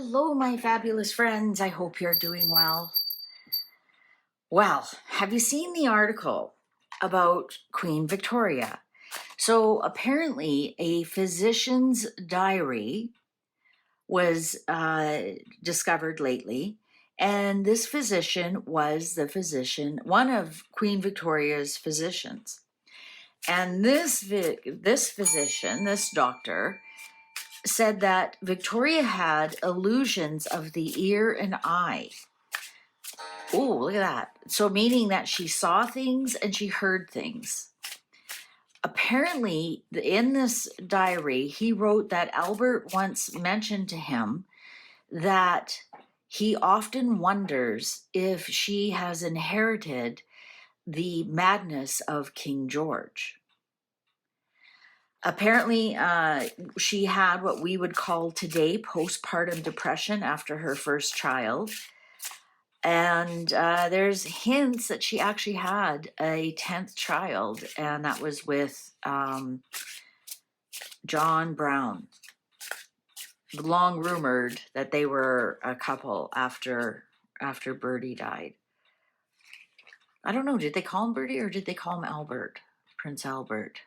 Hello, my fabulous friends. I hope you're doing well. Well, have you seen the article about Queen Victoria? So apparently, a physician's diary was discovered lately, and this physician was one of Queen Victoria's physicians. And this physician, this doctor, said that Victoria had illusions of the ear and eye. Oh, look at that. So meaning that she saw things and she heard things. Apparently, in this diary, he wrote that Albert once mentioned to him that he often wonders if she has inherited the madness of King George. Apparently, she had what we would call today postpartum depression after her first child. And there's hints that she actually had a 10th child, and that was with John Brown. Long rumored that they were a couple after Bertie died. I don't know, did they call him Bertie or did they call him Albert? Prince Albert.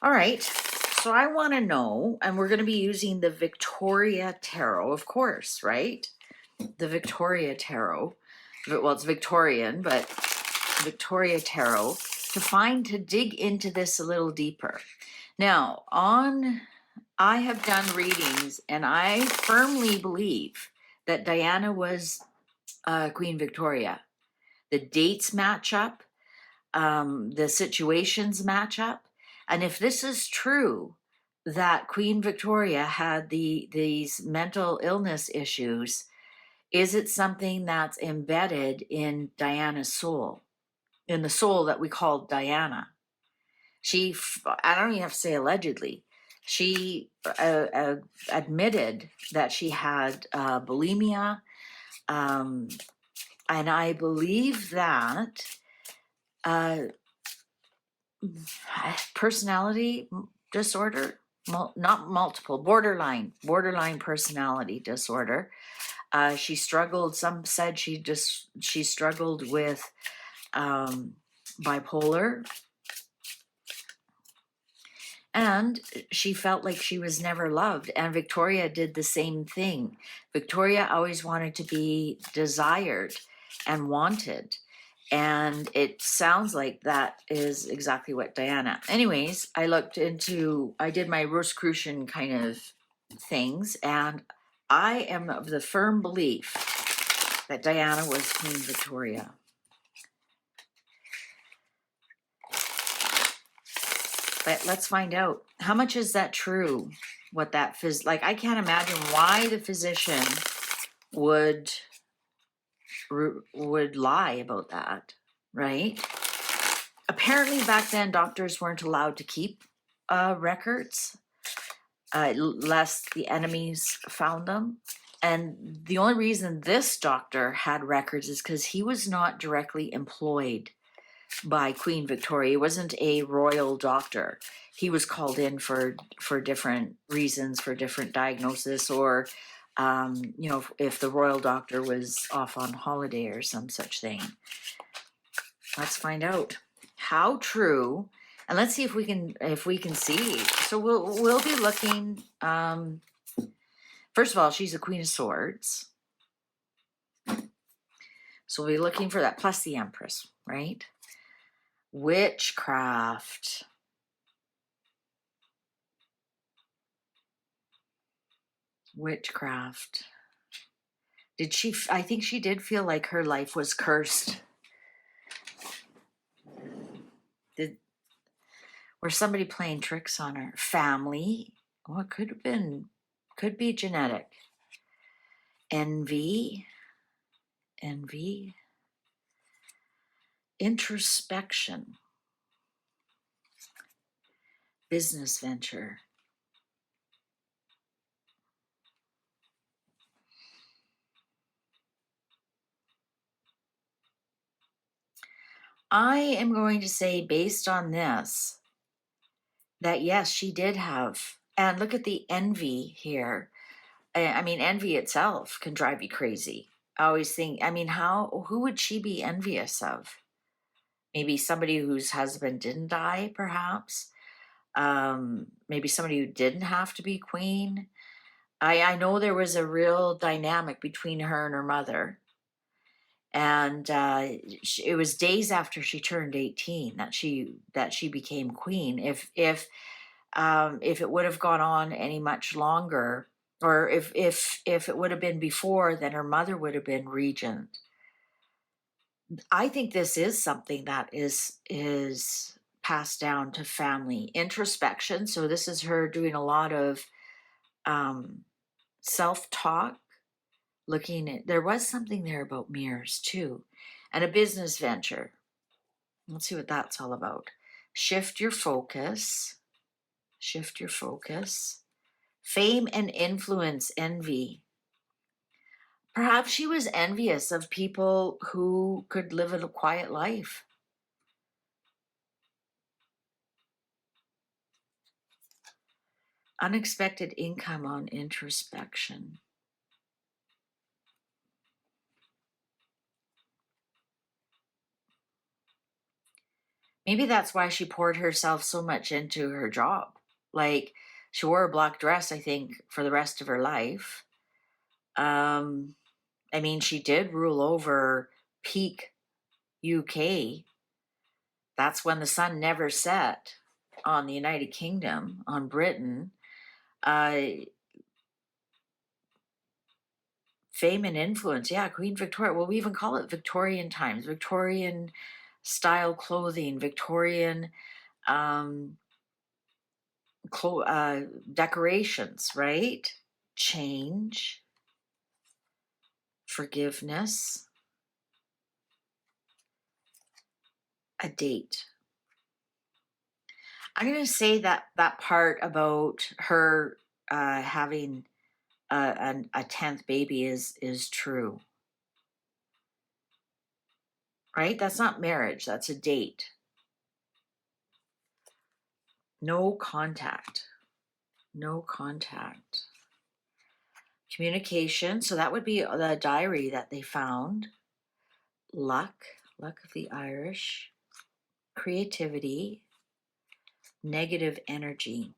All right, so I want to know, and we're going to be using the Victoria Tarot, of course, right? The Victoria Tarot. Well, it's Victorian, but Victoria Tarot, to dig into this a little deeper. Now, I have done readings, and I firmly believe that Diana was Queen Victoria. The dates match up, the situations match up, and if this is true, that Queen Victoria had these mental illness issues, is it something that's embedded in Diana's soul, in the soul that we call Diana? I don't even have to say allegedly, she admitted that she had bulimia, and I believe that personality disorder, not multiple, borderline personality disorder. She struggled. Some said she struggled with bipolar, and she felt like she was never loved. And Victoria did the same thing. Victoria always wanted to be desired and wanted. And it sounds like that is exactly what Diana. Anyways, I did my Rosicrucian kind of things, and I am of the firm belief that Diana was Queen Victoria. But let's find out. How much is that true? What that like, I can't imagine why the physician would lie about that, right? Apparently back then doctors weren't allowed to keep records lest the enemies found them. And the only reason this doctor had records is because he was not directly employed by Queen Victoria. He wasn't a royal doctor. He was called in for different reasons, for different diagnosis, or if the royal doctor was off on holiday or some such thing. Let's find out how true, and let's see if we can see. So we'll be looking. First of all, she's a Queen of Swords, so we'll be looking for that, plus the Empress, right? Witchcraft. I think she did feel like her life was cursed. Or somebody playing tricks on her? Family. Well, it could be genetic. Envy. Introspection. Business venture. I am going to say, based on this, that yes, she did have, and look at the envy here. I mean, envy itself can drive you crazy. I always think, I mean, who would she be envious of? Maybe somebody whose husband didn't die, perhaps. Maybe somebody who didn't have to be queen. I know there was a real dynamic between her and her mother, and it was days after she turned 18 that she became queen. If it would have gone on any much longer, or if it would have been before, then her mother would have been regent. I think this is something that is passed down to family introspection. So this is her doing a lot of um, self-talk, looking at, there was something there about mirrors too, and a business venture. Let's see what that's all about. Shift your focus. Shift your focus. Fame and influence, envy. Perhaps she was envious of people who could live a quiet life. Unexpected income on introspection. Maybe that's why she poured herself so much into her job. Like, she wore a black dress, I think, for the rest of her life. Um, I mean, she did rule over peak UK. That's when the sun never set on the United Kingdom, on Britain. Uh, Fame and influence. Yeah, Queen Victoria. Well, we even call it Victorian times, Victorian style clothing, Victorian um, decorations, right? Change, forgiveness, a date. I'm going to say that that part about her having a 10th baby is true, right? That's not marriage. That's a date. No contact. No contact. Communication. So that would be the diary that they found. Luck. Luck of the Irish. Creativity. Negative energy.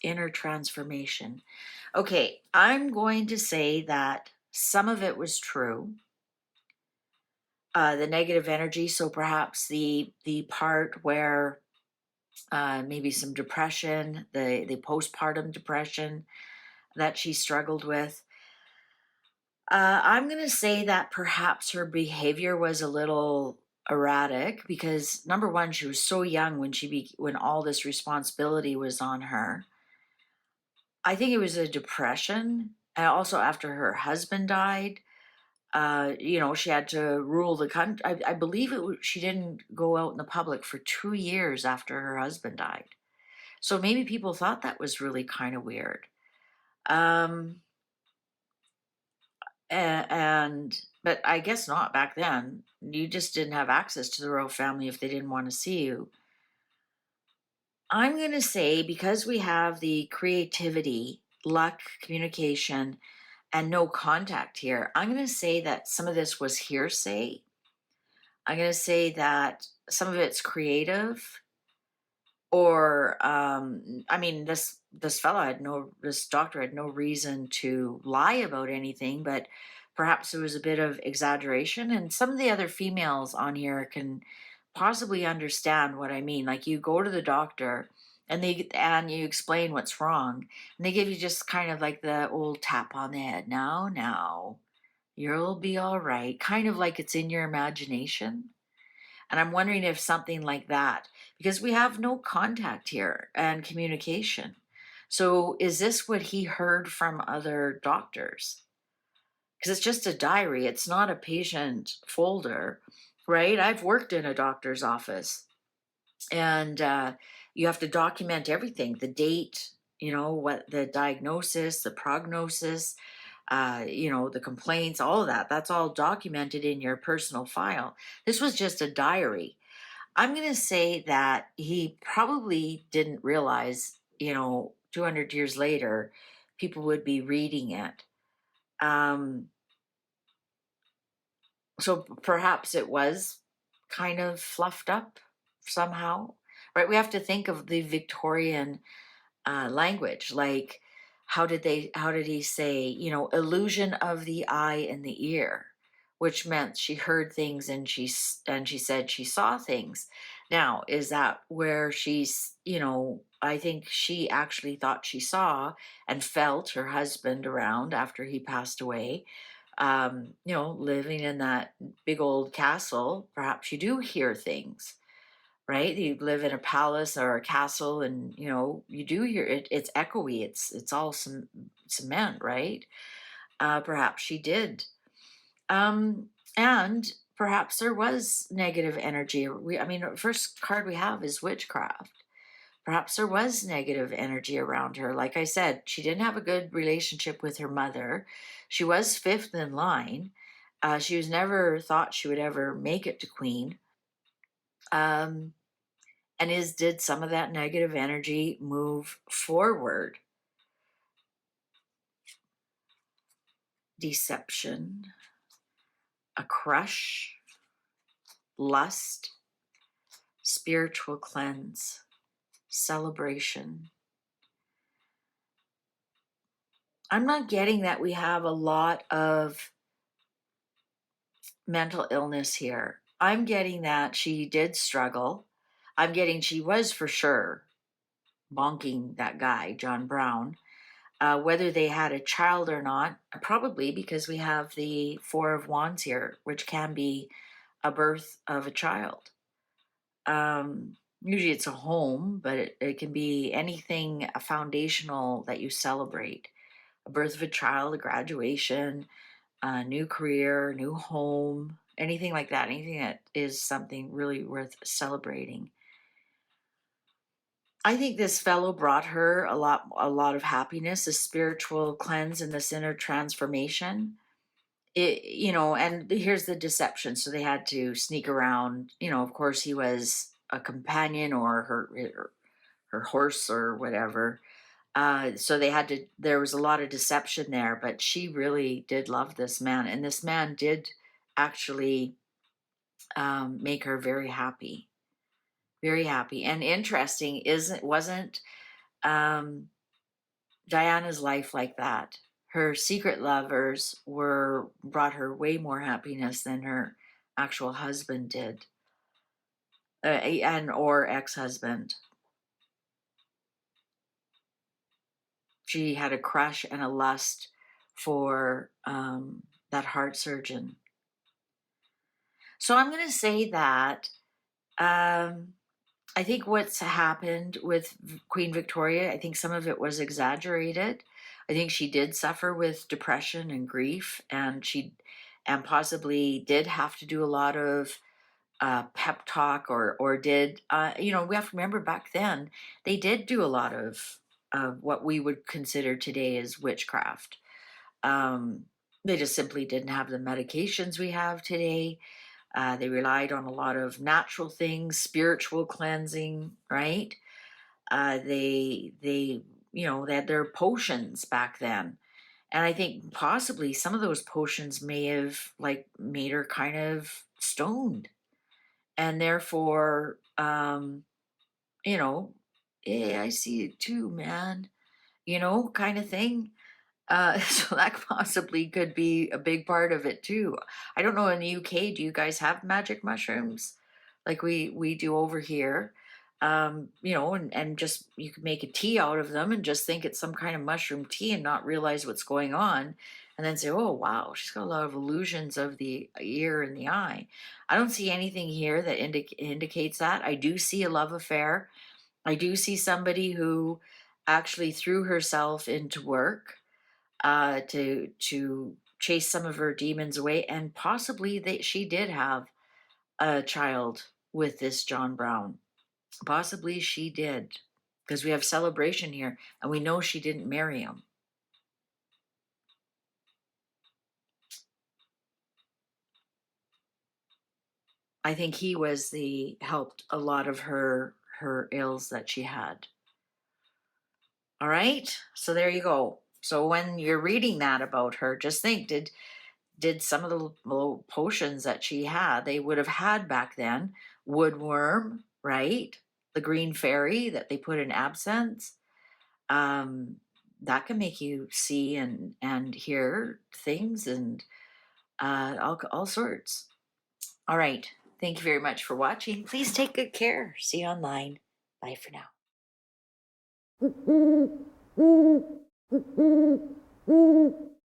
Inner transformation. Okay, I'm going to say that some of it was true. The negative energy. So perhaps the part where maybe some depression, the postpartum depression that she struggled with. I'm going to say that perhaps her behavior was a little erratic because number one, she was so young when all this responsibility was on her. I think it was a depression, and also after her husband died. She had to rule the country. I believe she didn't go out in the public for 2 years after her husband died. So maybe people thought that was really kind of weird. Um, but I guess not back then. You just didn't have access to the royal family if they didn't want to see you. I'm going to say because we have the creativity, luck, communication, and no contact here, I'm going to say that some of this was hearsay. I'm going to say that some of it's creative, or I mean, this doctor had no reason to lie about anything, but perhaps there was a bit of exaggeration. And some of the other females on here can possibly understand what I mean. Like, you go to the doctor and you explain what's wrong, and they give you just kind of like the old tap on the head. Now you'll be all right, kind of like it's in your imagination. And I'm wondering if something like that, because we have no contact here and communication. So is this what he heard from other doctors? Because it's just a diary, it's not a patient folder, right? I've worked in a doctor's office, and you have to document everything, the date, what the diagnosis, the prognosis, the complaints, all of that. That's all documented in your personal file. This was just a diary. I'm going to say that he probably didn't realize, 200 years later, people would be reading it. So perhaps it was kind of fluffed up somehow, right? We have to think of the Victorian language, like how did he say, you know, illusion of the eye and the ear, which meant she heard things and she said she saw things. Now, is that where she's, you know, I think she actually thought she saw and felt her husband around after he passed away. You know, living in that big old castle, perhaps you do hear things, right? You live in a palace or a castle, and you know you do hear it. It's echoey. It's all some cement, right? Perhaps she did, and perhaps there was negative energy. I mean, the first card we have is witchcraft. Perhaps there was negative energy around her. Like I said, she didn't have a good relationship with her mother. She was fifth in line. She was never thought she would ever make it to queen. Um, and did some of that negative energy move forward? Deception, a crush, lust, spiritual cleanse, celebration. I'm not getting that we have a lot of mental illness here. I'm getting that she did struggle. I'm getting she was for sure bonking that guy, John Brown. Whether they had a child or not, probably, because we have the Four of Wands here, which can be a birth of a child. Usually it's a home, but it can be anything a foundational that you celebrate. A birth of a child, a graduation, a new career, new home, anything like that, anything that is something really worth celebrating. I think this fellow brought her a lot of happiness, a spiritual cleanse and this inner transformation. It, you know, and here's the deception. So they had to sneak around. You know, of course, he was a companion or her horse or whatever. So they had to. There was a lot of deception there, but she really did love this man, and this man did actually make her very happy, very happy. And interesting, isn't wasn't um, Diana's life like that? Her secret lovers were brought her way more happiness than her actual husband did, and or ex-husband. She had a crush and a lust for that heart surgeon. So I'm going to say that I think what's happened with Queen Victoria, I think some of it was exaggerated. I think she did suffer with depression and grief, and possibly did have to do a lot of pep talk, or did you know, we have to remember back then they did do a lot of what we would consider today as witchcraft. They just simply didn't have the medications we have today. They relied on a lot of natural things, spiritual cleansing, right? They you know, they had their potions back then. And I think possibly some of those potions may have like made her kind of stoned. And therefore, you know, yeah, I see it too, man, you know, kind of thing. So that possibly could be a big part of it too. I don't know, in the UK, do you guys have magic mushrooms like we do over here? You know, and just you could make a tea out of them and just think it's some kind of mushroom tea and not realize what's going on, and then say, oh wow, she's got a lot of illusions of the ear and the eye. I don't see anything here that indicates that. I do see a love affair. I do see somebody who actually threw herself into work to chase some of her demons away, and possibly she did have a child with this John Brown. Possibly she did, because we have celebration here, and we know she didn't marry him. I think he was the helped a lot of her ills that she had. All right, so there you go. So when you're reading that about her, just think, did some of the little potions that she had, they would have had back then, woodworm, right? The green fairy that they put in absinthe. That can make you see and hear things and all sorts. All right. Thank you very much for watching. Please take good care. See you online. Bye for now.